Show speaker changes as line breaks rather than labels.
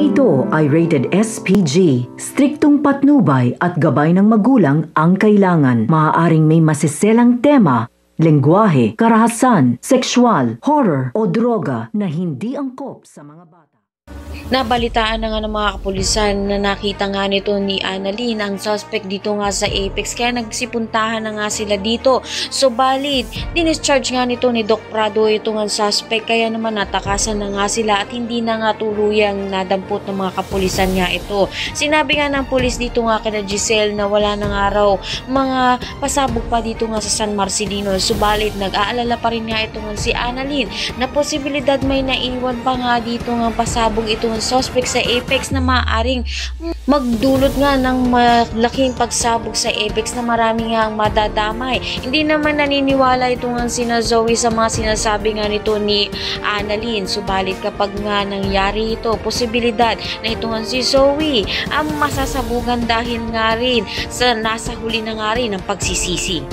ito ay rated SPG. Striktong patnubay at gabay ng magulang ang kailangan. Maaaring may masiselang tema, lengguwahe, karahasan, sexual, horror o droga na hindi angkop sa mga bata.
Nabalitaan na nga ng mga kapulisan na nakita nga nito ni Annalyn ang suspect dito nga sa Apex, kaya nagsipuntahan na nga sila dito. Subalit, dinischarge nga nito ni Doc Prado ito nga suspect, kaya naman natakasan na nga sila at hindi na nga tuluyang nadampot ng mga kapulisan nga ito. Sinabi nga ng pulis dito nga kina Giselle na wala na nga raw mga pasabog pa dito nga sa San Marcelino. Subalit, nag-aalala pa rin nga ito nga si Annalyn na posibilidad may naiwan pa nga dito nga pasabog ito suspect sa Apex na maaaring magdulot nga ng malaking pagsabog sa Apex na marami nga ang madadamay. Hindi naman naniniwala ito nga sina Zoe sa mga sinasabi nga nito ni Annalyn. Subalit kapag nga nangyari ito, posibilidad na ito nga si Zoe ang masasabugan dahil nga rin sa nasa huli na nga rin ng pagsisisi.